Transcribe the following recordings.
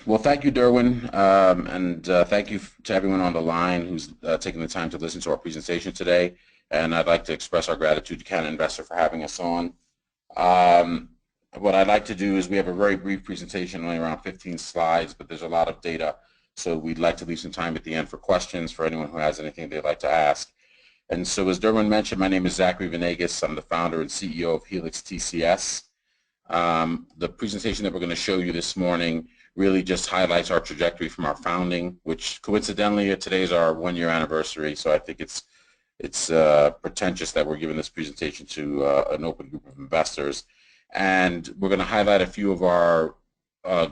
Well, thank you, Derwin, and thank you to everyone on the line who's taking the time to listen to our presentation today. And I'd like to express our gratitude to Canada Investor for having us on. Um, what I'd like to do is we have a very brief presentation, only around 15 slides, but there's a lot of data. So we'd like to leave some time at the end for questions for anyone who has anything they'd like to ask. And so as Derwin mentioned, my name is Zac Venegas. I'm the founder and CEO of Helix TCS. The presentation that we're going to show you this morning really just highlights our trajectory from our founding, which coincidentally today is our 1-year anniversary. So I think it's pretentious that we're giving this presentation to an open group of investors. And we're going to highlight a few of our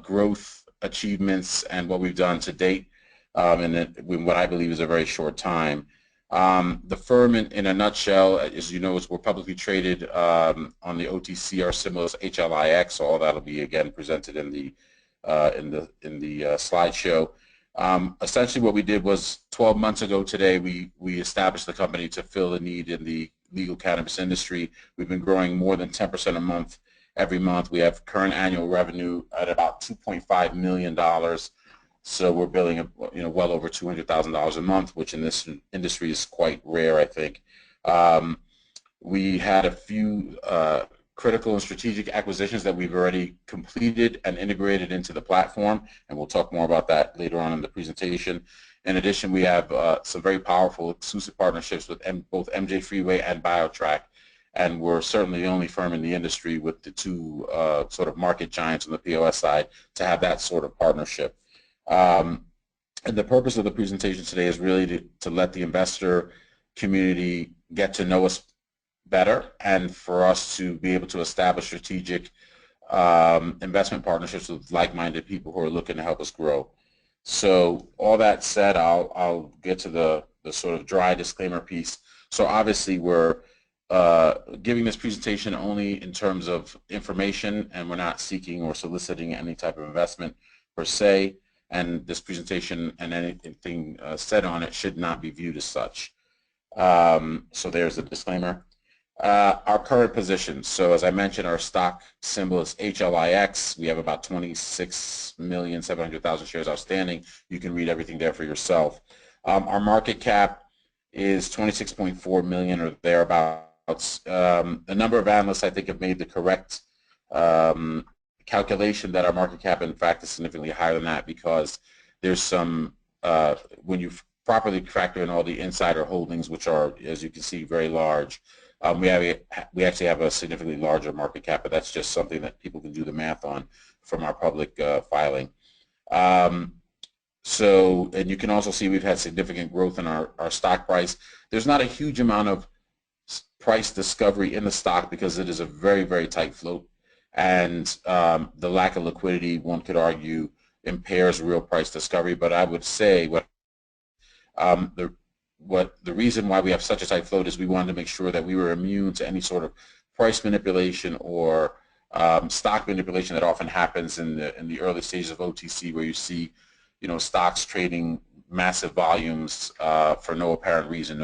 growth achievements and what we've done to date in what I believe is a very short time. The firm, in a nutshell, as you know, we're publicly traded on the OTC. Our symbol is HLIX. So all that'll be again presented in the slideshow. Essentially, what we did was 12 months ago today, we established the company to fill a need in the legal cannabis industry. We've been growing more than 10% a month every month. We have current annual revenue at about $2.5 million. So we're billing, well over $200,000 a month, which in this industry is quite rare, I think. We had a few critical and strategic acquisitions that we've already completed and integrated into the platform, and we'll talk more about that later on in the presentation. In addition, we have some very powerful exclusive partnerships with both MJ Freeway and BioTrack, and we're certainly the only firm in the industry with the two sort of market giants on the POS side to have that sort of partnership. And the purpose of the presentation today is really to let the investor community get to know us better and for us to be able to establish strategic investment partnerships with like-minded people who are looking to help us grow. So all that said, I'll get to the sort of dry disclaimer piece. So obviously we're giving this presentation only in terms of information, and we're not seeking or soliciting any type of investment per se. And this presentation and anything said on it should not be viewed as such. So there's the disclaimer. Our current position. So as I mentioned, our stock symbol is HLIX. We have about 26,700,000 shares outstanding. You can read everything there for yourself. Our market cap is 26.4 million or thereabouts. A number of analysts, I think, have made the correct calculation that our market cap, in fact, is significantly higher than that because there's some, when you properly factor in all the insider holdings, which are, as you can see, very large, we actually have a significantly larger market cap, but that's just something that people can do the math on from our public filing. So, and you can also see we've had significant growth in our stock price. There's not a huge amount of price discovery in the stock because it is a very, very tight float. And the lack of liquidity, one could argue, impairs real price discovery. But I would say the reason why we have such a tight float is we wanted to make sure that we were immune to any sort of price manipulation or stock manipulation that often happens in the early stages of OTC, where you see, stocks trading massive volumes for no apparent reason,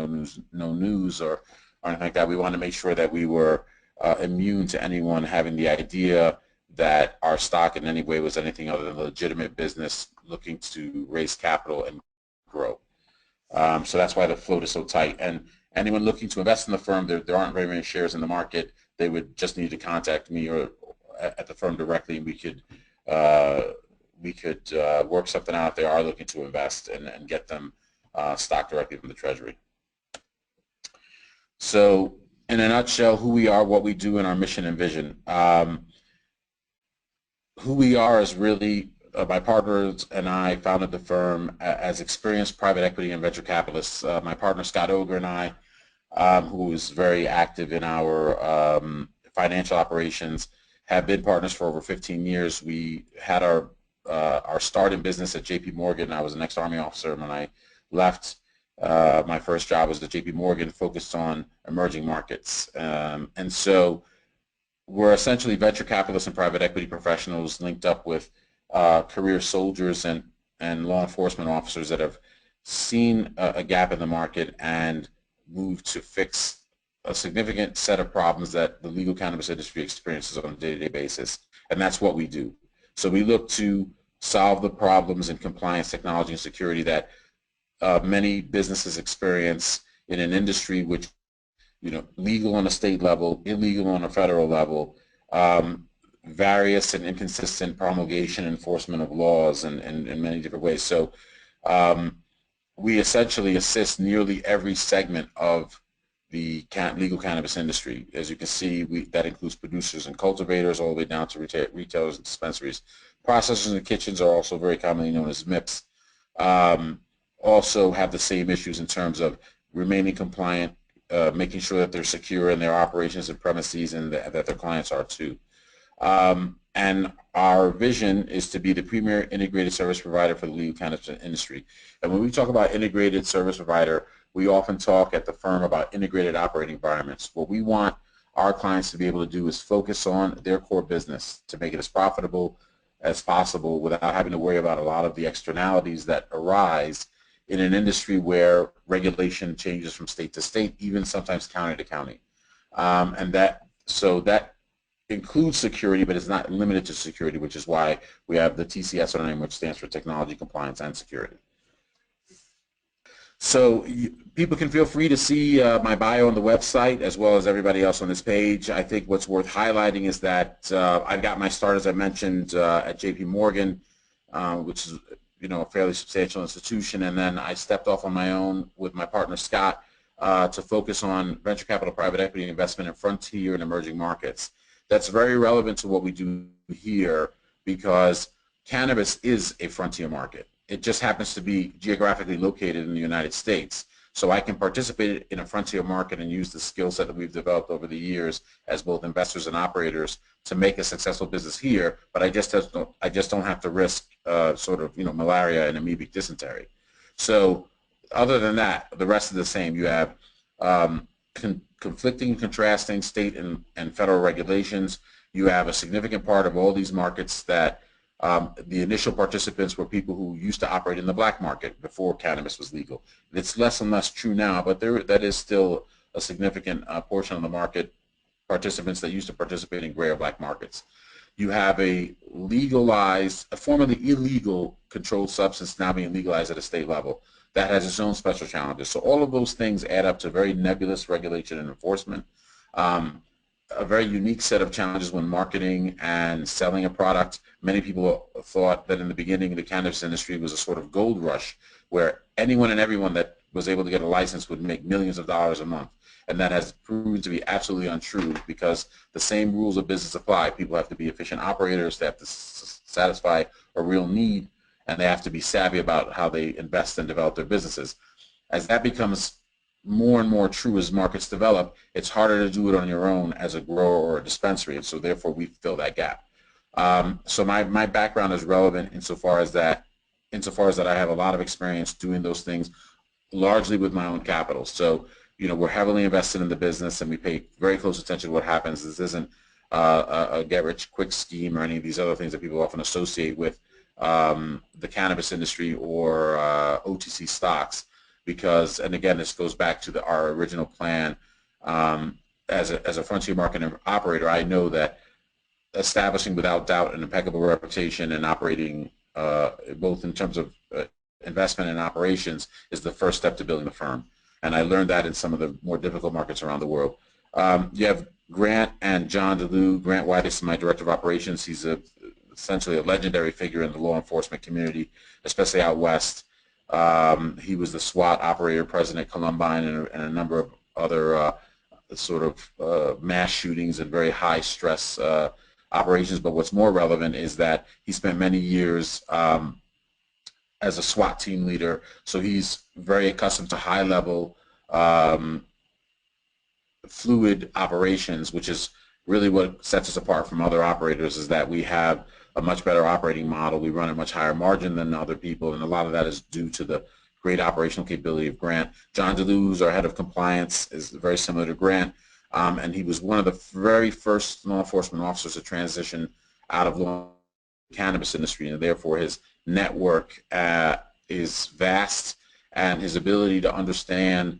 no news or anything like that. We wanted to make sure that we were immune to anyone having the idea that our stock in any way was anything other than a legitimate business looking to raise capital and grow. So that's why the float is so tight. And anyone looking to invest in the firm, there aren't very many shares in the market. They would just need to contact me or at the firm directly, and we could work something out if they are looking to invest and get them stock directly from the Treasury. So in a nutshell, who we are, what we do, and our mission and vision. Who we are is really, my partners and I founded the firm as experienced private equity and venture capitalists. My partner, Scott Oger, and I, who is very active in our financial operations, have been partners for over 15 years. We had our start in business at JP Morgan. I was an ex-Army officer when I left. My first job was at JP Morgan, focused on emerging markets. And so we're essentially venture capitalists and private equity professionals linked up with career soldiers and law enforcement officers that have seen a gap in the market and moved to fix a significant set of problems that the legal cannabis industry experiences on a day-to-day basis. And that's what we do. So we look to solve the problems in compliance, technology, and security that many businesses experience in an industry which, legal on a state level, illegal on a federal level, various and inconsistent promulgation and enforcement of laws in many different ways. So we essentially assist nearly every segment of the legal cannabis industry. As you can see, that includes producers and cultivators all the way down to retailers and dispensaries. Processors and kitchens are also very commonly known as MIPS. Also have the same issues in terms of remaining compliant, making sure that they're secure in their operations and premises, and that their clients are too. And our vision is to be the premier integrated service provider for the legal cannabis industry. And when we talk about integrated service provider, we often talk at the firm about integrated operating environments. What we want our clients to be able to do is focus on their core business to make it as profitable as possible without having to worry about a lot of the externalities that arise in an industry where regulation changes from state to state, even sometimes county to county. So that includes security, but it's not limited to security, which is why we have the TCS on our name, which stands for Technology, Compliance, and Security. So people can feel free to see my bio on the website as well as everybody else on this page. I think what's worth highlighting is that I got my start, as I mentioned, at JP Morgan, which is a fairly substantial institution, and then I stepped off on my own with my partner Scott to focus on venture capital, private equity investment in frontier and emerging markets. That's very relevant to what we do here because cannabis is a frontier market. It just happens to be geographically located in the United States. So I can participate in a frontier market and use the skill set that we've developed over the years as both investors and operators to make a successful business here, but I just don't have to risk malaria and amoebic dysentery. So other than that, the rest is the same. You have conflicting, contrasting state and federal regulations. You have a significant part of all these markets that the initial participants were people who used to operate in the black market before cannabis was legal. It's less and less true now, but that is still a significant portion of the market participants that used to participate in gray or black markets. You have a formerly illegal controlled substance now being legalized at a state level. That has its own special challenges. So all of those things add up to very nebulous regulation and enforcement. A very unique set of challenges when marketing and selling a product. Many people thought that in the beginning the cannabis industry was a sort of gold rush where anyone and everyone that was able to get a license would make millions of dollars a month. And that has proven to be absolutely untrue because the same rules of business apply. People have to be efficient operators, they have to satisfy a real need, and they have to be savvy about how they invest and develop their businesses. As that becomes more and more true as markets develop, it's harder to do it on your own as a grower or a dispensary, and so therefore we fill that gap. So my background is relevant insofar as that I have a lot of experience doing those things largely with my own capital. So we're heavily invested in the business and we pay very close attention to what happens. This isn't a get-rich-quick scheme or any of these other things that people often associate with the cannabis industry or OTC stocks. Because, and again, this goes back to our original plan. As a frontier market operator, I know that establishing without doubt an impeccable reputation and operating both in terms of investment and operations is the first step to building a firm. And I learned that in some of the more difficult markets around the world. You have Grant and John DeLue. Grant White is my director of operations. He's essentially a legendary figure in the law enforcement community, especially out west. He was the SWAT operator president at Columbine and a number of other mass shootings and very high stress operations. But what's more relevant is that he spent many years as a SWAT team leader, so he's very accustomed to high level fluid operations, which is really what sets us apart from other operators, is that we have a much better operating model. We run a much higher margin than other people, and a lot of that is due to the great operational capability of Grant. John DeLue, who's our head of compliance, is very similar to Grant, and he was one of the very first law enforcement officers to transition out of the cannabis industry, and therefore his network is vast, and his ability to understand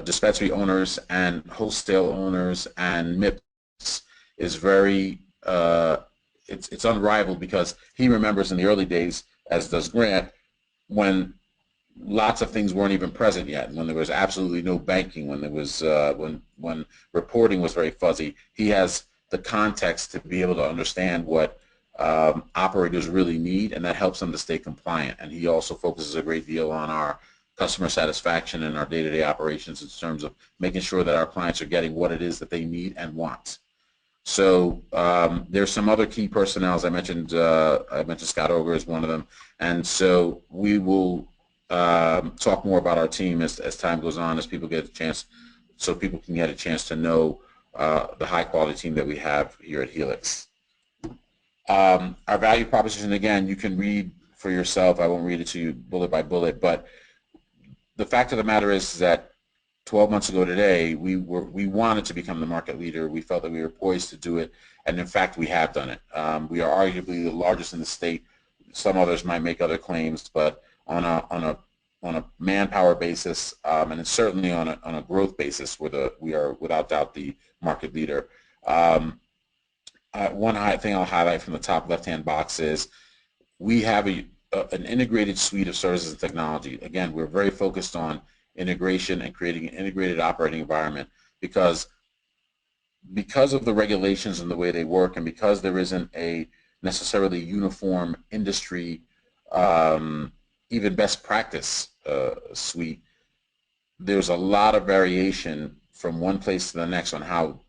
dispensary owners and wholesale owners and MIPS is very it's unrivaled because he remembers in the early days, as does Grant, when lots of things weren't even present yet, when there was absolutely no banking, when there was when reporting was very fuzzy. He has the context to be able to understand what operators really need, and that helps them to stay compliant. And he also focuses a great deal on our customer satisfaction and our day-to-day operations in terms of making sure that our clients are getting what it is that they need and want. So there's some other key personnel. As I mentioned Scott Oger is one of them, and so we will talk more about our team as time goes on, as people get a chance, so people can get a chance to know the high quality team that we have here at Helix. Our value proposition, again, you can read for yourself. I won't read it to you bullet by bullet, but the fact of the matter is that 12 months ago today, we wanted to become the market leader. We felt that we were poised to do it, and in fact, we have done it. We are arguably the largest in the state. Some others might make other claims, but on a manpower basis, and it's certainly on a growth basis, we are without doubt the market leader. One thing I'll highlight from the top left-hand box is we have an integrated suite of services and technology. Again, we're very focused on integration and creating an integrated operating environment because of the regulations and the way they work, and because there isn't a necessarily uniform industry, even best practice suite, there's a lot of variation from one place to the next on how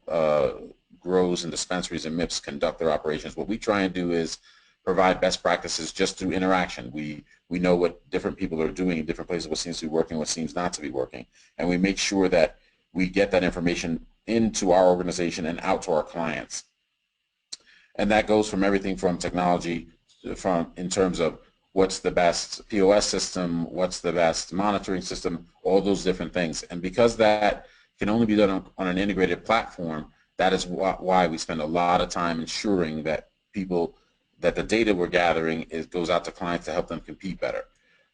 grows and dispensaries and MIPS conduct their operations. What we try and do is provide best practices just through interaction. We know what different people are doing in different places, what seems to be working, what seems not to be working, and we make sure that we get that information into our organization and out to our clients. And that goes from everything from technology, in terms of what's the best POS system, what's the best monitoring system, all those different things. And because that can only be done on an integrated platform, that is why we spend a lot of time ensuring that that the data we're gathering goes out to clients to help them compete better.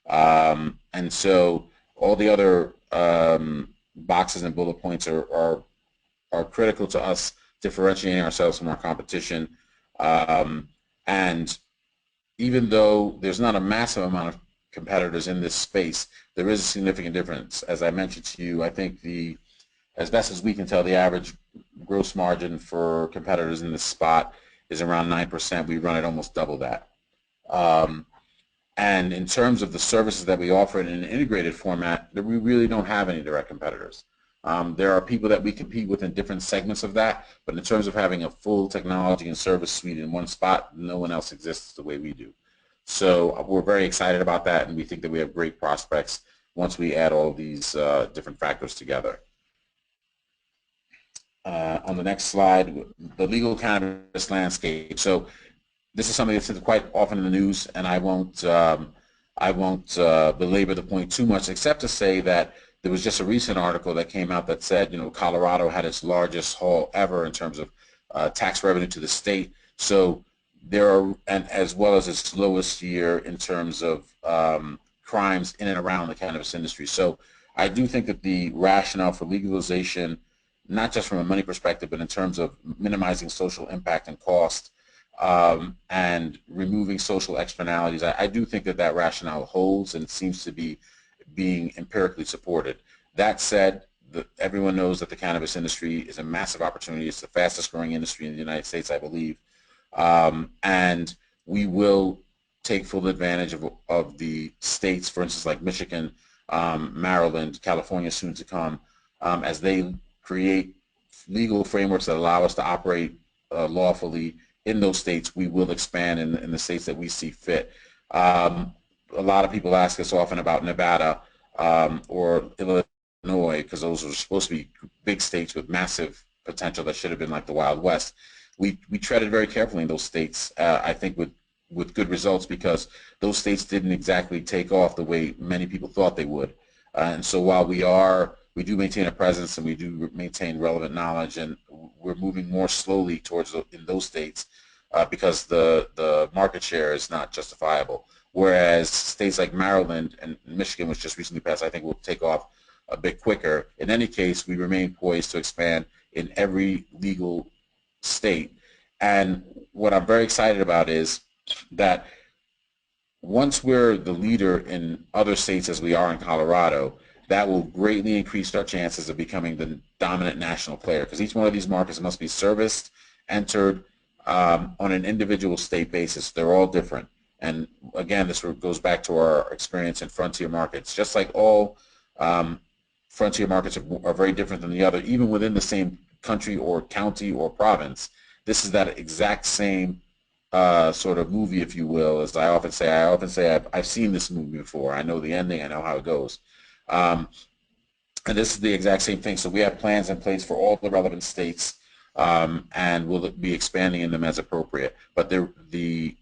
And so all the other boxes and bullet points are critical to us differentiating ourselves from our competition. And even though there's not a massive amount of competitors in this space, there is a significant difference. As I mentioned to you, I think as best as we can tell, the average gross margin for competitors in this spot is around 9%. We run at almost double that. And in terms of the services that we offer in an integrated format, we really don't have any direct competitors. There are people that we compete with in different segments of that, but in terms of having a full technology and service suite in one spot, no one else exists the way we do. So we're very excited about that, and we think that we have great prospects once we add all these different factors together. On the next slide, the legal cannabis landscape. So this is something that's quite often in the news, and I won't belabor the point too much, except to say that there was just a recent article that came out that said, Colorado had its largest haul ever in terms of tax revenue to the state. So and as well as its lowest year in terms of crimes in and around the cannabis industry. So I do think that the rationale for legalization, not just from a money perspective, but in terms of minimizing social impact and cost, and removing social externalities, I do think that rationale holds and seems to be being empirically supported. That said, everyone knows that the cannabis industry is a massive opportunity. It's the fastest growing industry in the United States, I believe, and we will take full advantage of the states, for instance, like Michigan, Maryland, California soon to come, as they create legal frameworks that allow us to operate lawfully in those states. We will expand in the states that we see fit. A lot of people ask us often about Nevada or Illinois, because those are supposed to be big states with massive potential that should have been like the Wild West. We treaded very carefully in those states, I think with good results, because those states didn't exactly take off the way many people thought they would. And so while we do maintain a presence and we do maintain relevant knowledge, and we're moving more slowly in those states because the market share is not justifiable. Whereas states like Maryland and Michigan, which just recently passed, I think will take off a bit quicker. In any case, we remain poised to expand in every legal state. And what I'm very excited about is that once we're the leader in other states as we are in Colorado, that will greatly increase our chances of becoming the dominant national player, because each one of these markets must be serviced, entered on an individual state basis. They're all different. And again, this goes back to our experience in frontier markets. Just like all frontier markets are very different than the other, even within the same country or county or province, this is that exact same sort of movie, if you will. As I often say, I've seen this movie before. I know the ending. I know how it goes. And this is the exact same thing. So we have plans in place for all the relevant states, and we'll be expanding in them as appropriate. But the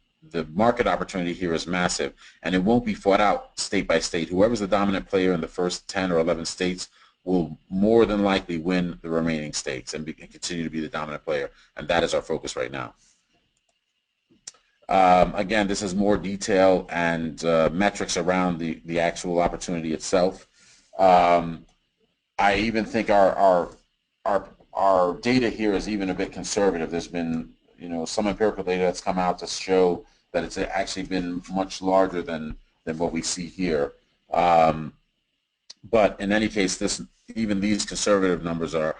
market opportunity here is massive, and it won't be fought out state by state. Whoever's the dominant player in the first 10 or 11 states will more than likely win the remaining states and continue to be the dominant player, and that is our focus right now. Again, this is more detail and metrics around the actual opportunity itself. I even think our data here is even a bit conservative. There's been, some empirical data that's come out to show that it's actually been much larger than what we see here. But in any case, even these conservative numbers are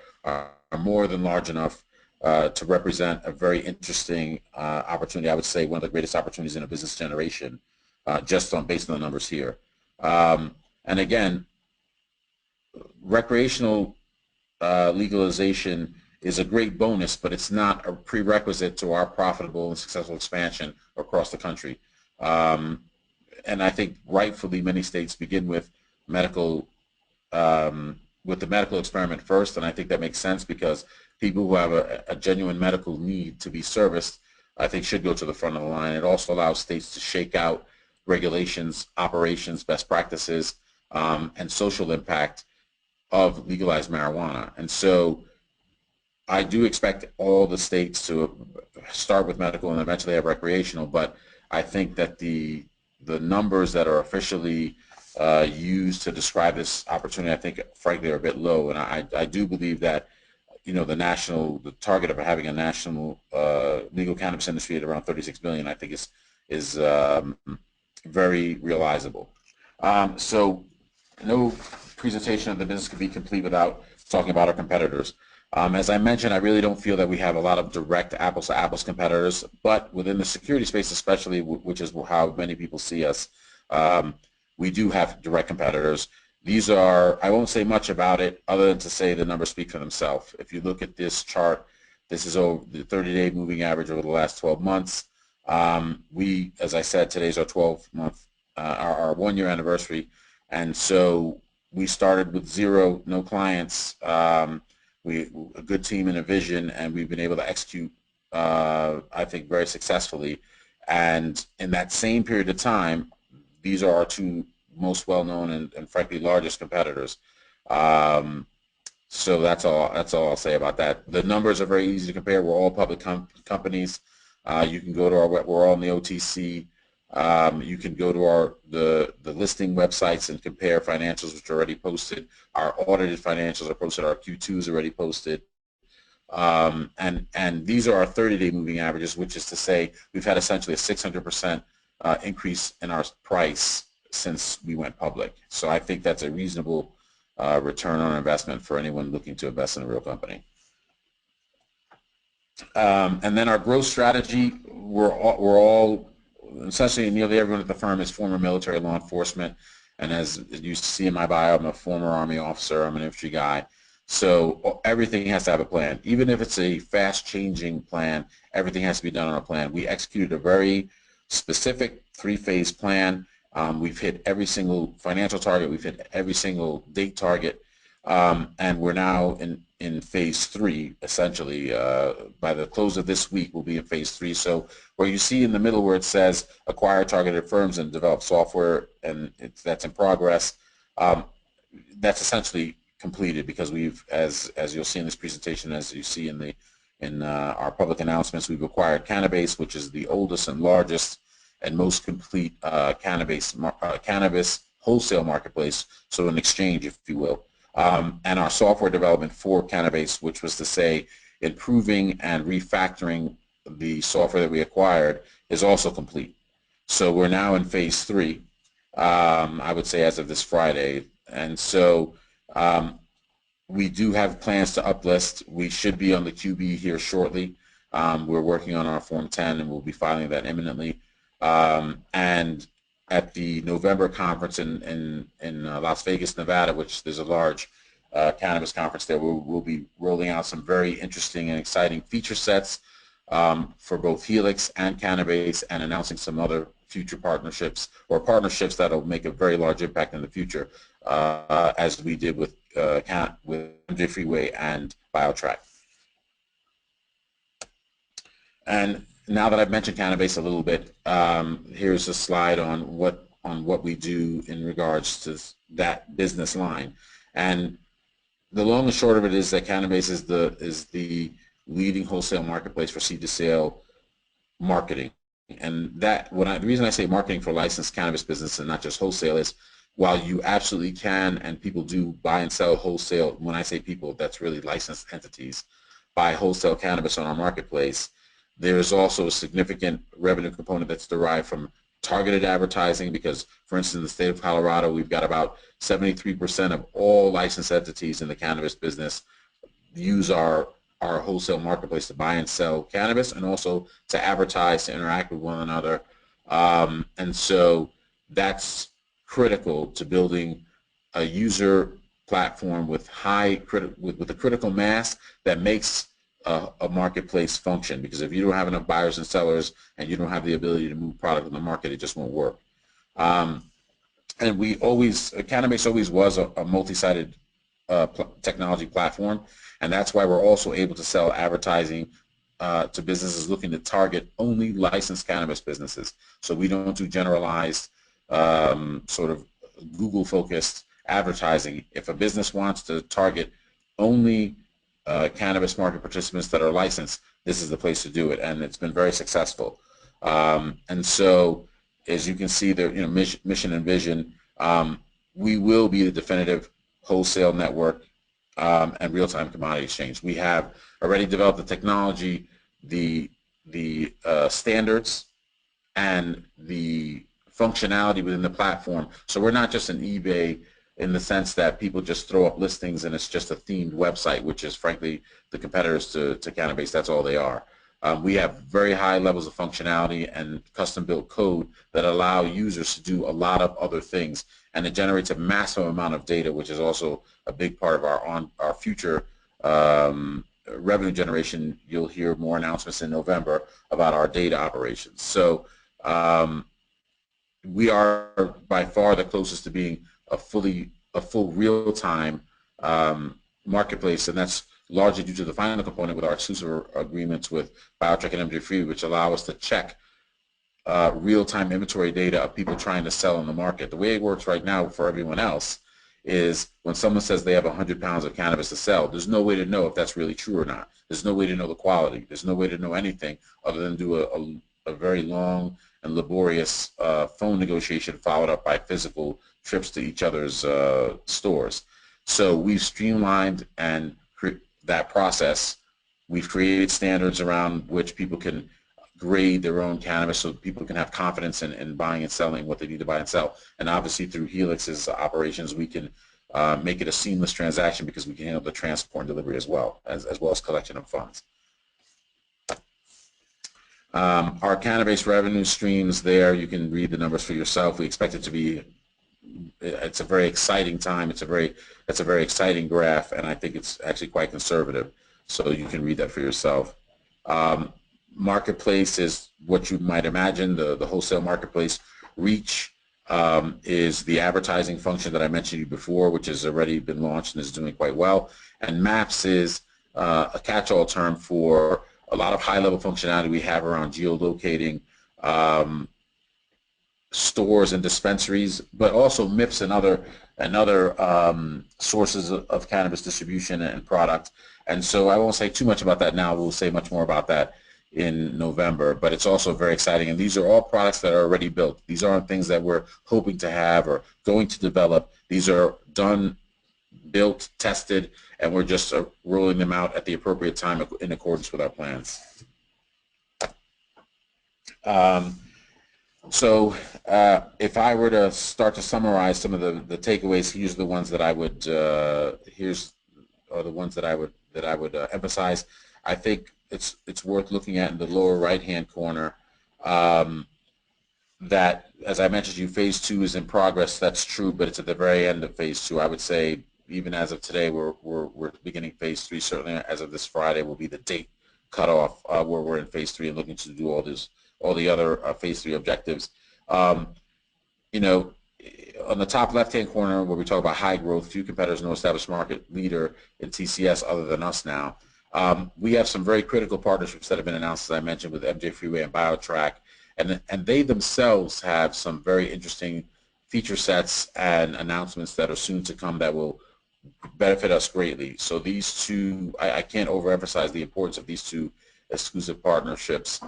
more than large enough to represent a very interesting opportunity. I would say one of the greatest opportunities in a business generation, based on the numbers here. And again, recreational legalization is a great bonus, but it's not a prerequisite to our profitable and successful expansion across the country. And I think rightfully many states begin with medical, with the medical experiment first, and I think that makes sense because people who have a genuine medical need to be serviced, I think, should go to the front of the line. It also allows states to shake out regulations, operations, best practices, and social impact of legalized marijuana. And so I do expect all the states to start with medical and eventually have recreational, but I think that the numbers that are officially used to describe this opportunity, I think, frankly, are a bit low. And I do believe that, the target of having a national legal cannabis industry at around 36 billion, I think is very realizable. So no presentation of the business could be complete without talking about our competitors. As I mentioned, I really don't feel that we have a lot of direct apples-to-apples competitors, but within the security space especially, which is how many people see us, we do have direct competitors. These are, I won't say much about it other than to say the numbers speak for themselves. If you look at this chart, this is over the 30-day moving average over the last 12 months. We, as I said, today's our 12-month, our one-year anniversary, and so we started with zero, no clients, a good team and a vision, and we've been able to execute, I think, very successfully. And in that same period of time, these are our two most well-known and frankly largest competitors. So that's all I'll say about that. The numbers are very easy to compare. We're all public companies. You can go to our web. We're all on the OTC. You can go to the listing websites and compare financials, which are already posted. Our audited financials are posted. Our Q2 is already posted. And these are our 30-day moving averages, which is to say we've had essentially a 600% increase in our price since we went public. So I think that's a reasonable return on investment for anyone looking to invest in a real company. And then our growth strategy, we're all essentially, nearly everyone at the firm is former military law enforcement. And as you see in my bio, I'm a former Army officer. I'm an infantry guy. So everything has to have a plan. Even if it's a fast-changing plan, everything has to be done on a plan. We executed a very specific 3-phase plan. We've hit every single financial target. We've hit every single date target. And we're now in phase 3, essentially. By the close of this week, we'll be in phase 3. So where you see in the middle where it says acquire targeted firms and develop software, and that's in progress, that's essentially completed because we've, as you'll see in this presentation, as you see in our public announcements, we've acquired Cannabis, which is the oldest and largest and most complete cannabis wholesale marketplace, so an exchange, if you will. And our software development for Cannabis, which was to say improving and refactoring the software that we acquired is also complete. So we're now in phase 3, I would say as of this Friday. And so we do have plans to uplist. We should be on the QB here shortly. We're working on our Form 10, and we'll be filing that imminently. And at the November conference in Las Vegas, Nevada, which there's a large cannabis conference there, we'll be rolling out some very interesting and exciting feature sets for both Helix and Cannabis, and announcing some other future partnerships, or partnerships that will make a very large impact in the future, as we did with MJ Freeway and BioTrack. And now that I've mentioned Cannabis a little bit, here's a slide on what we do in regards to that business line. And the long and short of it is that Cannabis is the leading wholesale marketplace for seed to sale marketing. And that the reason I say marketing for licensed cannabis business and not just wholesale is, while you absolutely can, and people do buy and sell wholesale, when I say people, that's really licensed entities, buy wholesale cannabis on our marketplace, there's also a significant revenue component that's derived from targeted advertising, because, for instance, in the state of Colorado, we've got about 73% of all licensed entities in the cannabis business use our wholesale marketplace to buy and sell cannabis, and also to advertise, to interact with one another. And so that's critical to building a user platform with with a critical mass that makes a marketplace function. Because if you don't have enough buyers and sellers, and you don't have the ability to move product in the market, it just won't work. And Cannabis always was a multi-sided technology platform, and that's why we're also able to sell advertising to businesses looking to target only licensed cannabis businesses. So we don't do generalized sort of Google-focused advertising. If a business wants to target only cannabis market participants that are licensed, this is the place to do it, and it's been very successful. And so, as you can see, the mission and vision, we will be the definitive wholesale network and real-time commodity exchange. We have already developed the technology, the standards, and the functionality within the platform. So we're not just an eBay in the sense that people just throw up listings and it's just a themed website, which is frankly the competitors to Cannabis. That's all they are. We have very high levels of functionality and custom-built code that allow users to do a lot of other things, and it generates a massive amount of data, which is also a big part of our future revenue generation. You'll hear more announcements in November about our data operations. So we are by far the closest to being a full real-time marketplace, and that's largely due to the final component with our exclusive agreements with BioTrack and MJ Freeway, which allow us to check real-time inventory data of people trying to sell in the market. The way it works right now for everyone else is when someone says they have 100 pounds of cannabis to sell, there's no way to know if that's really true or not. There's no way to know the quality. There's no way to know anything other than do a very long and laborious phone negotiation followed up by physical trips to each other's stores. So we've streamlined that process. We've created standards around which people can grade their own cannabis, so people can have confidence in buying and selling what they need to buy and sell. And obviously through Helix's operations, we can make it a seamless transaction, because we can handle the transport and delivery as well as collection of funds. Our cannabis revenue streams there, you can read the numbers for yourself. We expect it to be, it's a very exciting time. It's a very exciting graph, and I think it's actually quite conservative. So you can read that for yourself. Marketplace is what you might imagine, the wholesale marketplace. Reach is the advertising function that I mentioned to you before, which has already been launched and is doing quite well. And Maps is a catch-all term for a lot of high-level functionality we have around geolocating stores and dispensaries, but also MIPS and other sources of cannabis distribution and product. And so I won't say too much about that now. We'll say much more about that in November, but it's also very exciting. And these are all products that are already built. These aren't things that we're hoping to have or going to develop. These are done, built, tested, and we're just rolling them out at the appropriate time in accordance with our plans. So if I were to start to summarize some of the takeaways, here's the ones that I would emphasize. I think it's worth looking at in the lower right-hand corner. That, as I mentioned to you, phase 2 is in progress. That's true, but it's at the very end of phase 2. I would say even as of today, we're beginning phase 3. Certainly, as of this Friday, will be the date cutoff where we're in phase 3 and looking to do all the other phase 3 objectives. You know, on the top left-hand corner, where we talk about high growth, few competitors, no established market leader in TCS other than us now. We have some very critical partnerships that have been announced, as I mentioned, with MJ Freeway and BioTrack, and they themselves have some very interesting feature sets and announcements that are soon to come that will benefit us greatly. So these two, I can't overemphasize the importance of these two exclusive partnerships.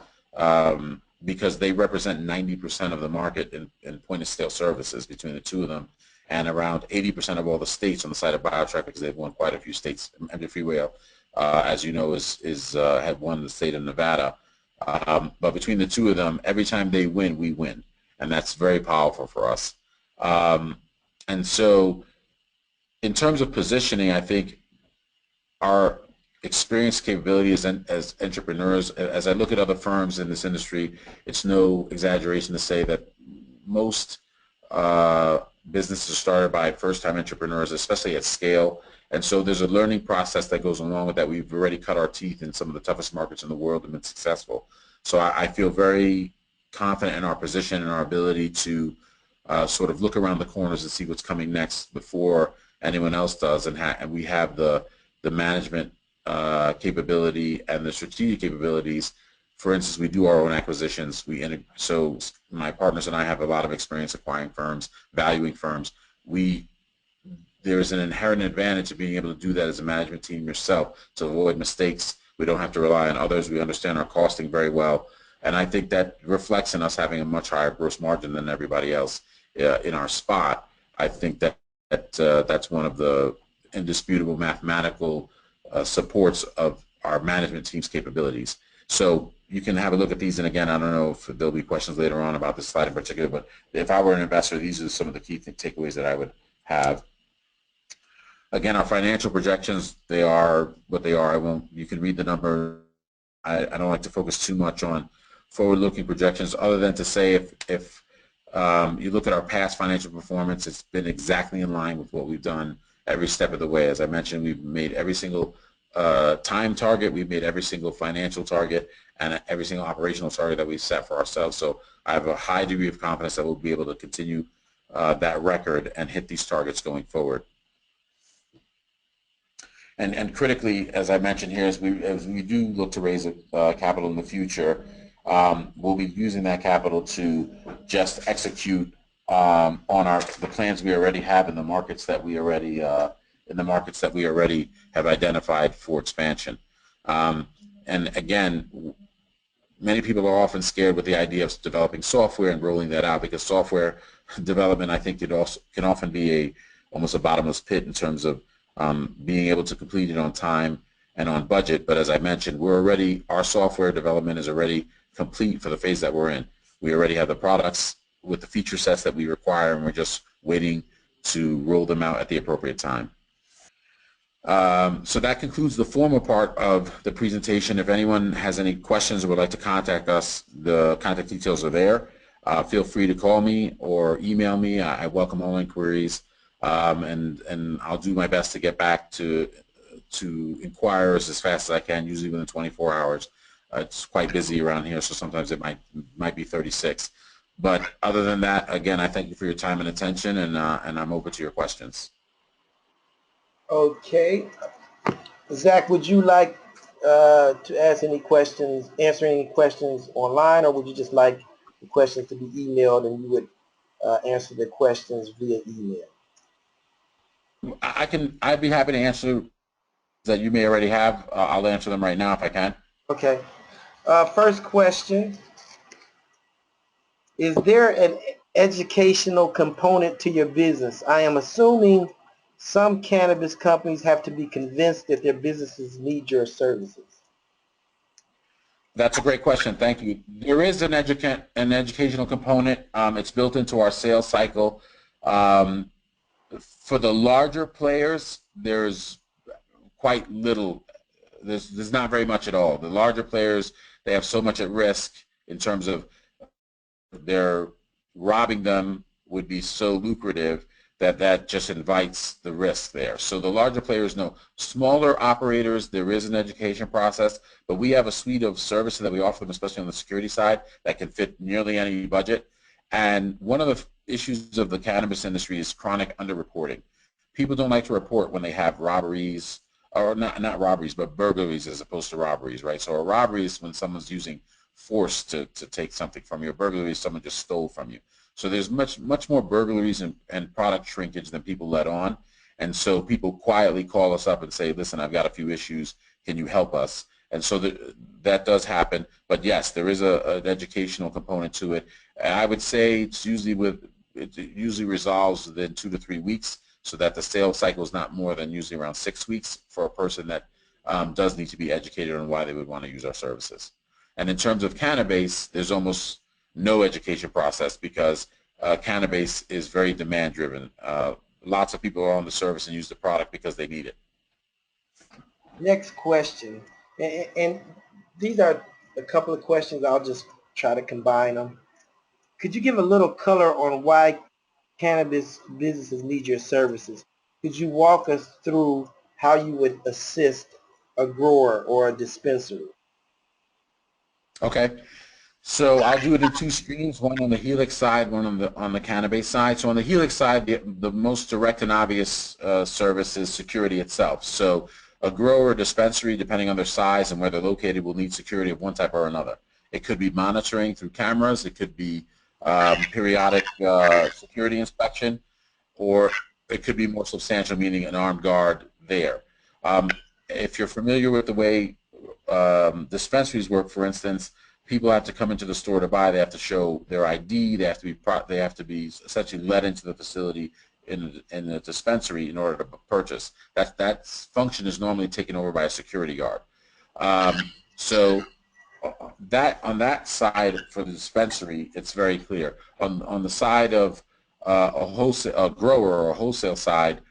Because they represent 90% of the market in point-of-sale services between the two of them, and around 80% of all the states on the side of BioTrack, because they've won quite a few states. MJ Freeway, as you know, had won the state of Nevada. But between the two of them, every time they win, we win, and that's very powerful for us. And so, in terms of positioning, I think our experience, capabilities as entrepreneurs, as I look at other firms in this industry, it's no exaggeration to say that most businesses are started by first-time entrepreneurs, especially at scale. And so there's a learning process that goes along with that. We've already cut our teeth in some of the toughest markets in the world and been successful. So I feel very confident in our position and our ability to sort of look around the corners and see what's coming next before anyone else does. And we have the management capability and the strategic capabilities. For instance, we do our own acquisitions. So my partners and I have a lot of experience acquiring firms, valuing firms. There's an inherent advantage of being able to do that as a management team yourself to avoid mistakes. We don't have to rely on others. We understand our costing very well. And I think that reflects in us having a much higher gross margin than everybody else in our spot. I think that's one of the indisputable mathematical supports of our management team's capabilities. So you can have a look at these, and again, I don't know if there'll be questions later on about this slide in particular, but if I were an investor, these are some of the key takeaways that I would have. Again, our financial projections, they are what they are. You can read the number. I don't like to focus too much on forward-looking projections, other than to say if you look at our past financial performance, it's been exactly in line with what we've done every step of the way. As I mentioned, we've made every single time target, we've made every single financial target, and every single operational target that we set for ourselves. So I have a high degree of confidence that we'll be able to continue that record and hit these targets going forward. And critically, as I mentioned here, as we do look to raise capital in the future, we'll be using that capital to just execute on the plans we already have in the markets that we already have identified for expansion. And again, many people are often scared with the idea of developing software and rolling that out, because software development, I think, can often be almost a bottomless pit in terms of being able to complete it on time and on budget. But as I mentioned, our software development is already complete for the phase that we're in. We already have the products with the feature sets that we require, and we're just waiting to roll them out at the appropriate time. So that concludes the formal part of the presentation. If anyone has any questions or would like to contact us, the contact details are there. Feel free to call me or email me. I welcome all inquiries, and I'll do my best to get back to inquirers as fast as I can, usually within 24 hours. It's quite busy around here, so sometimes it might be 36. But other than that, again, I thank you for your time and attention, and I'm open to your questions. Okay. Zach, would you like to answer any questions online, or would you just like the questions to be emailed and you would answer the questions via email? I'd be happy to answer that you may already have. I'll answer them right now if I can. Okay. First question. Is there an educational component to your business? I am assuming some cannabis companies have to be convinced that their businesses need your services. That's a great question. Thank you. There is an educational component. It's built into our sales cycle. Um, for the larger players, there's quite little. There's not very much at all. The larger players, they have so much at risk in terms of their robbing them would be so lucrative that that just invites the risk there. So the larger players know. Smaller operators, there is an education process, but we have a suite of services that we offer them, especially on the security side, that can fit nearly any budget. And one of the issues of the cannabis industry is chronic underreporting. People don't like to report when they have robberies, or not robberies, but burglaries as opposed to robberies, right? So a robbery is when someone's using force to take something from you. A burglary is someone just stole from you. So there's much more burglaries and product shrinkage than people let on. And so people quietly call us up and say, listen, I've got a few issues. Can you help us? And so that does happen. But yes, there is an educational component to it. And I would say it usually resolves within 2 to 3 weeks, so that the sales cycle is not more than usually around 6 weeks for a person that does need to be educated on why they would want to use our services. And in terms of Cannabis, there's almost no education process because Cannabis is very demand driven. Lots of people are on the service and use the product because they need it. Next question, and these are a couple of questions. I'll just try to combine them. Could you give a little color on why cannabis businesses need your services? Could you walk us through how you would assist a grower or a dispensary? Okay. So I'll do it in two streams, one on the Helix side, one on the Cannabis side. So on the Helix side, the most direct and obvious service is security itself. So a grower or dispensary, depending on their size and where they're located, will need security of one type or another. It could be monitoring through cameras. It could be periodic security inspection, or it could be more substantial, meaning an armed guard there. If you're familiar with the way dispensaries work, for instance, people have to come into the store to buy. They have to show their ID. They have to be essentially led into the facility in the dispensary in order to purchase. That function is normally taken over by a security guard. So that on that side for the dispensary, it's very clear. On the side of a grower or a wholesale side,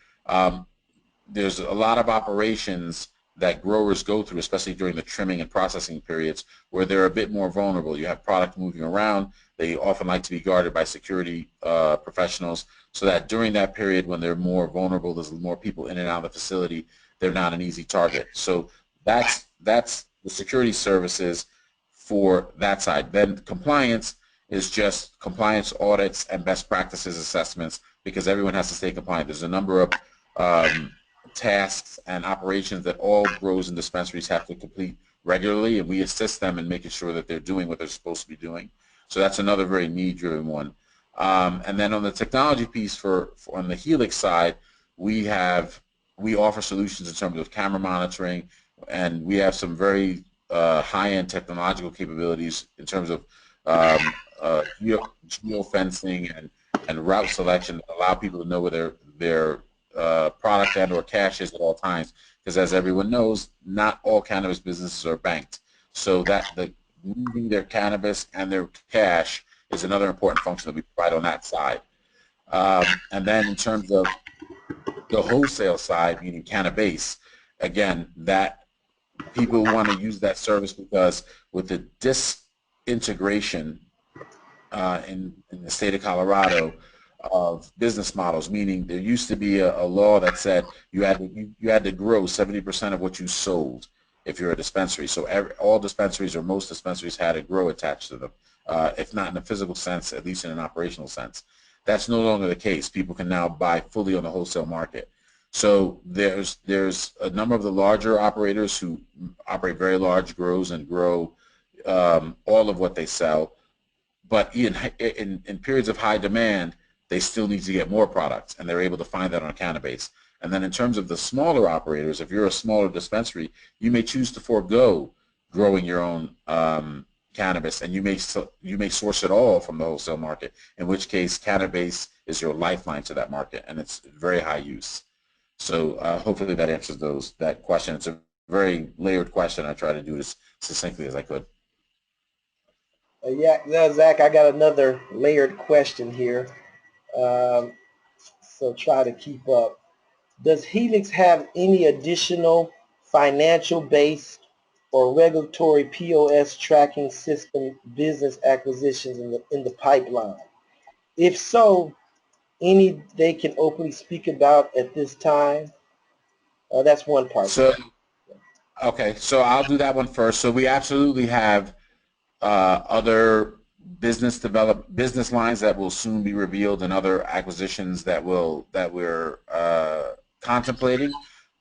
there's a lot of operations that growers go through, especially during the trimming and processing periods, where they're a bit more vulnerable. You have product moving around. They often like to be guarded by security professionals, so that during that period when they're more vulnerable, there's more people in and out of the facility, they're not an easy target. So that's the security services for that side. Then compliance is just compliance audits and best practices assessments, because everyone has to stay compliant. There's a number of tasks and operations that all growers and dispensaries have to complete regularly, and we assist them in making sure that they're doing what they're supposed to be doing. So that's another very need-driven one. And then on the technology piece for on the Helix side, we offer solutions in terms of camera monitoring, and we have some very high-end technological capabilities in terms of geofencing and route selection that allow people to know where their product and or cash is at all times, because as everyone knows, not all cannabis businesses are banked. So that moving their cannabis and their cash is another important function that we provide on that side. And then in terms of the wholesale side, meaning Cannabis, again, that people want to use that service because with the disintegration in the state of Colorado of business models, meaning there used to be a law that said you had to grow 70% of what you sold if you're a dispensary. So all dispensaries or most dispensaries had a grow attached to them, if not in a physical sense, at least in an operational sense. That's no longer the case. People can now buy fully on the wholesale market. So there's a number of the larger operators who operate very large grows and grow all of what they sell. But in periods of high demand, they still need to get more products, and they're able to find that on Cannabis. And then in terms of the smaller operators, if you're a smaller dispensary, you may choose to forego growing your own cannabis, and you may source it all from the wholesale market, in which case Cannabis is your lifeline to that market, and it's very high use. So hopefully that answers that question. It's a very layered question. I try to do it as succinctly as I could. Yeah, Zach, I got another layered question here. Um, so try to keep up. Does Helix have any additional financial-based or regulatory POS tracking system business acquisitions in the pipeline? If so, any they can openly speak about at this time? That's one part, So, Zach. okay, so I'll do that one first. So we absolutely have other business lines that will soon be revealed, and other acquisitions that we're contemplating,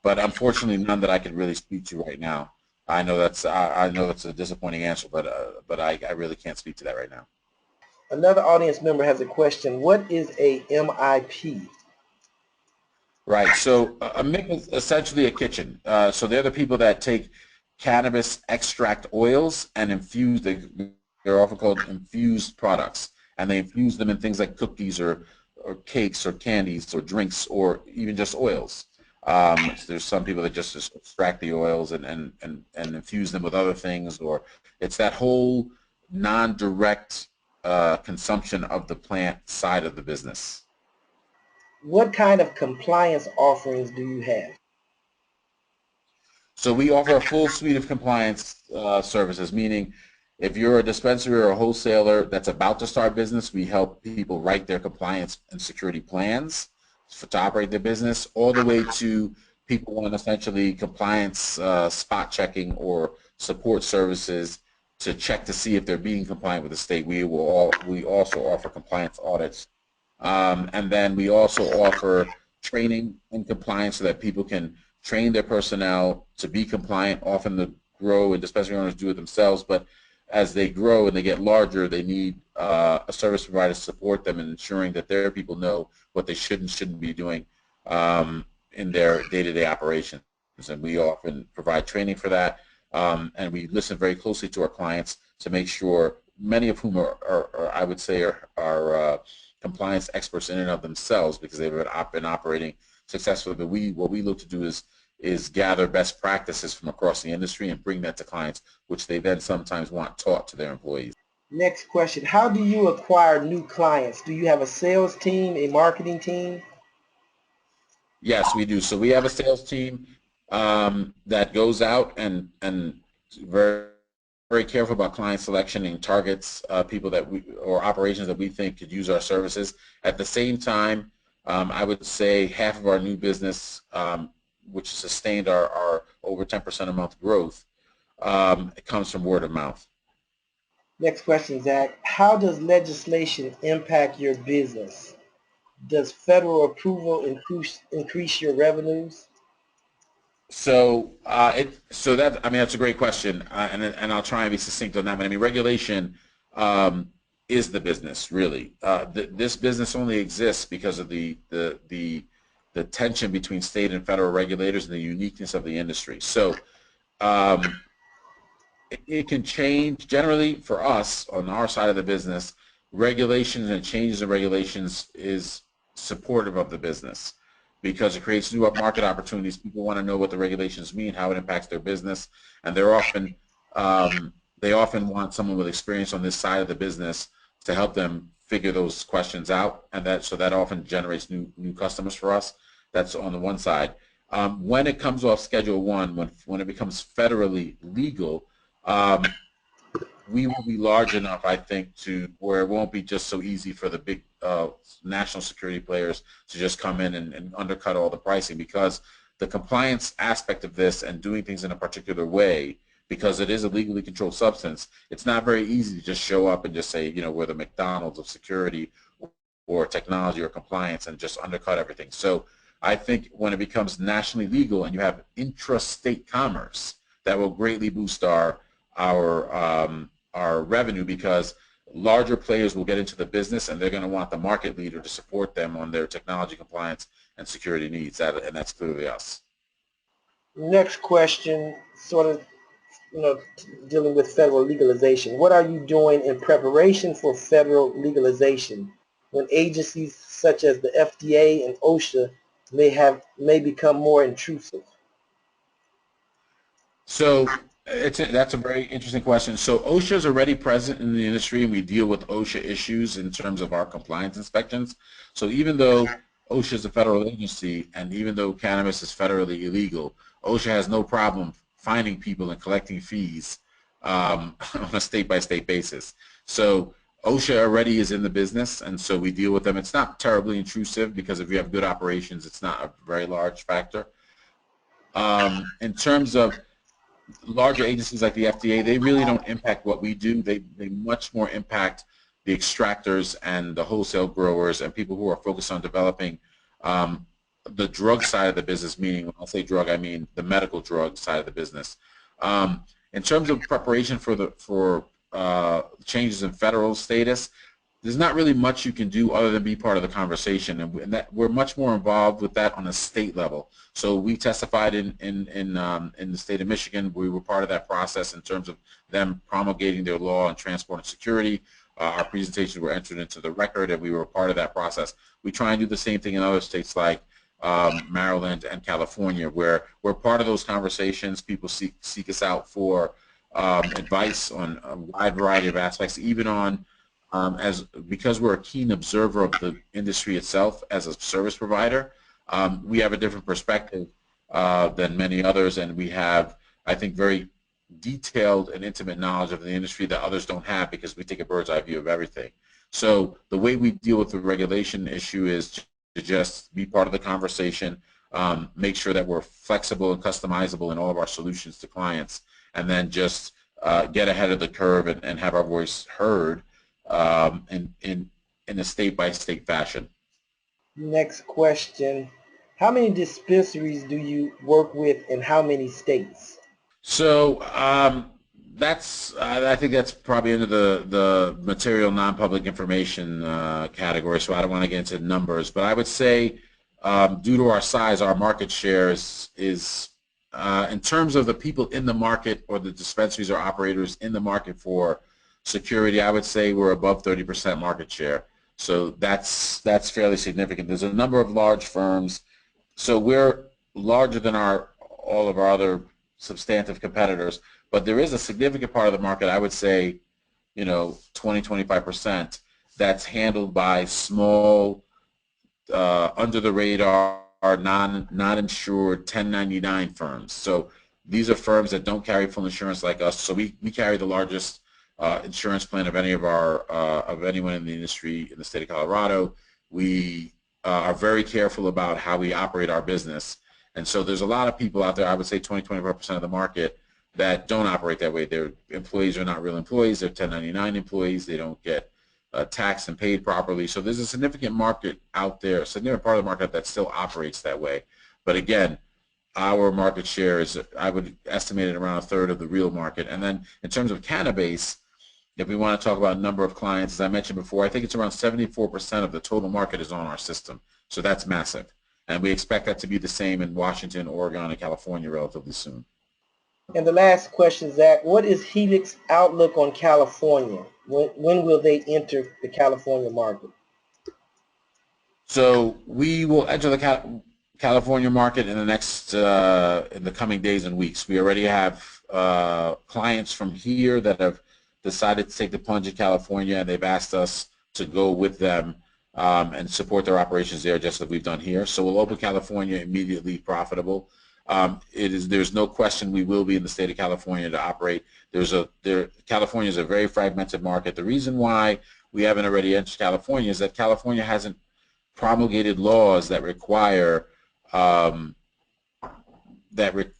but unfortunately none that I can really speak to right now. I know that's a disappointing answer, but I really can't speak to that right now. Another audience member has a question. What is a MIP? Right. So a MIP is essentially a kitchen. So they're the people that take cannabis extract oils and they're often called infused products, and they infuse them in things like cookies or cakes or candies or drinks or even just oils. So there's some people that just extract the oils and infuse them with other things, or it's that whole non-direct consumption of the plant side of the business. What kind of compliance offerings do you have? So we offer a full suite of compliance services, meaning if you're a dispensary or a wholesaler that's about to start business, we help people write their compliance and security plans to operate their business, all the way to people want essentially compliance spot checking or support services to check to see if they're being compliant with the state. We also offer compliance audits, and then we also offer training and compliance so that people can train their personnel to be compliant. Often the grow and dispensary owners do it themselves, but as they grow and they get larger, they need a service provider to support them in ensuring that their people know what they should and shouldn't be doing in their day-to-day operations. And we often provide training for that, and we listen very closely to our clients to make sure, many of whom are I would say, are compliance experts in and of themselves because they've been operating successfully. But what we look to do is gather best practices from across the industry and bring that to clients, which they then sometimes want taught to their employees. Next question. How do you acquire new clients? Do you have a sales team, a marketing team? Yes, we do. So we have a sales team that goes out and very very careful about client selection and targets people that we or operations that we think could use our services. At the same time, I would say half of our new business, which sustained our over 10% a month growth, it comes from word of mouth. Next question, Zach. How does legislation impact your business? Does federal approval increase your revenues? So that, I mean, that's a great question, and I'll try and be succinct on that. But I mean, regulation is the business really. This business only exists because of the tension between state and federal regulators and the uniqueness of the industry. So um, it can change generally for us on our side of the business. Regulations and changes in regulations is supportive of the business because it creates new market opportunities. People want to know what the regulations mean, how it impacts their business, and they often want someone with experience on this side of the business to help them figure those questions out, and that often generates new customers for us. That's on the one side. When it comes off Schedule 1, when it becomes federally legal, um, we will be large enough, I think, to where it won't be just so easy for the big national security players to just come in and undercut all the pricing, because the compliance aspect of this and doing things in a particular way, because it is a legally controlled substance, it's not very easy to just show up and just say, we're the McDonald's of security or technology or compliance and just undercut everything. So I think when it becomes nationally legal and you have intrastate commerce, that will greatly boost our revenue, because larger players will get into the business and they're going to want the market leader to support them on their technology compliance and security needs, and that's clearly us. Next question, sort of, dealing with federal legalization. What are you doing in preparation for federal legalization when agencies such as the FDA and OSHA may become more intrusive? So That's a very interesting question. So OSHA is already present in the industry, and we deal with OSHA issues in terms of our compliance inspections. So even though OSHA is a federal agency, and even though cannabis is federally illegal, OSHA has no problem finding people and collecting fees on a state-by-state basis. So OSHA already is in the business, and so we deal with them. It's not terribly intrusive because if you have good operations, it's not a very large factor. In terms of larger agencies like the FDA, they really don't impact what we do. They much more impact the extractors and the wholesale growers and people who are focused on developing the drug side of the business, meaning when I say drug, I mean the medical drug side of the business. In terms of preparation for changes in federal status, there's not really much you can do other than be part of the conversation, and that we're much more involved with that on a state level. So we testified in the state of Michigan. We were part of that process in terms of them promulgating their law on transport and security. Our presentations were entered into the record, and we were part of that process. We try and do the same thing in other states like Maryland and California, where we're part of those conversations. People seek us out for advice on a wide variety of aspects, even on because we're a keen observer of the industry itself as a service provider. We have a different perspective than many others, and we have, I think, very detailed and intimate knowledge of the industry that others don't have because we take a bird's eye view of everything. So the way we deal with the regulation issue is to just be part of the conversation, make sure that we're flexible and customizable in all of our solutions to clients, and then just get ahead of the curve and have our voice heard in a state-by-state fashion. Next question. How many dispensaries do you work with in how many states? So that's I think that's probably into the material non-public information category, so I don't want to get into numbers, but I would say due to our size, our market share is in terms of the people in the market or the dispensaries or operators in the market for security, I would say we're above 30% market share. So that's fairly significant. There's a number of large firms. So we're larger than all of our other substantive competitors, but there is a significant part of the market, I would say, 20-25%, that's handled by small, under the radar, non-insured 1099 firms. So these are firms that don't carry full insurance like us. So we carry the largest insurance plan of anyone in the industry in the state of Colorado. We are very careful about how we operate our business, and so there's a lot of people out there, I would say 20-25% of the market, that don't operate that way. Their employees are not real employees. They're 1099 employees. They don't get taxed and paid properly. So there's a significant market out there, a significant part of the market that still operates that way. But again, our market share is, I would estimate it around a third of the real market. And then in terms of cannabis, if we want to talk about number of clients, as I mentioned before, I think it's around 74% of the total market is on our system. So that's massive. And we expect that to be the same in Washington, Oregon, and California relatively soon. And the last question, Zach, what is Helix outlook on California? When will they enter the California market? So we will enter the California market in the coming days and weeks. We already have clients from here that have decided to take the plunge in California, and they've asked us to go with them and support their operations there, just like we've done here. So we'll open California immediately profitable. There's no question we will be in the state of California to operate. California is a very fragmented market. The reason why we haven't already entered California is that California hasn't promulgated laws that require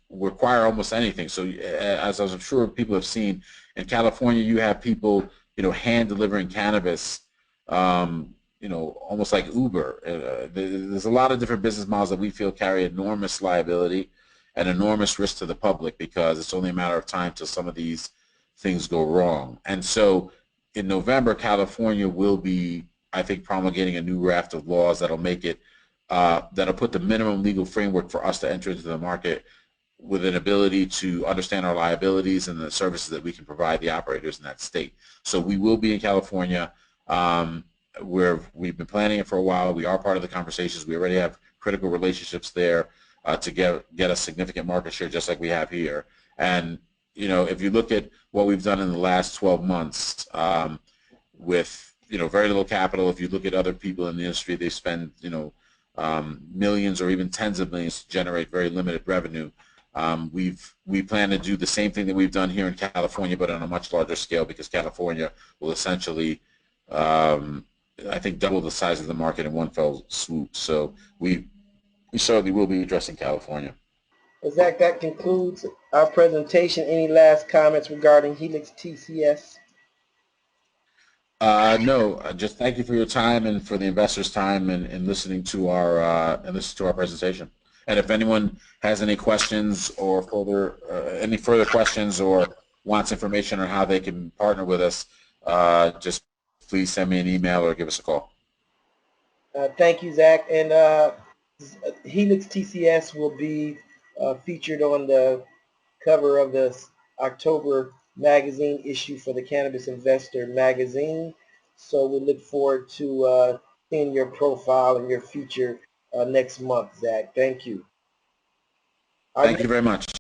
require almost anything. So as I'm sure people have seen, in California you have people hand delivering cannabis, almost like Uber. There's a lot of different business models that we feel carry enormous liability and enormous risk to the public, because it's only a matter of time till some of these things go wrong. And so in November, California will be, I think, promulgating a new raft of laws that'll make it, that'll put the minimum legal framework for us to enter into the market with an ability to understand our liabilities and the services that we can provide the operators in that state. So we will be in California. We've been planning it for a while. We are part of the conversations. We already have critical relationships there to get a significant market share, just like we have here. And if you look at what we've done in the last 12 months, with very little capital. If you look at other people in the industry, they spend millions or even tens of millions to generate very limited revenue. We plan to do the same thing that we've done here in California, but on a much larger scale, because California will essentially, I think, double the size of the market in one fell swoop. So we certainly will be addressing California. Zach, that concludes our presentation. Any last comments regarding Helix TCS? No, just thank you for your time and for the investors' time and listening to our presentation. And if anyone has any questions or any further questions or wants information on how they can partner with us, just please send me an email or give us a call. Thank you, Zach. And Helix TCS will be featured on the cover of the October magazine issue for the Cannabis Investor magazine. So we look forward to seeing your profile and your feature next month, Zach. Thank you. Thank you very much.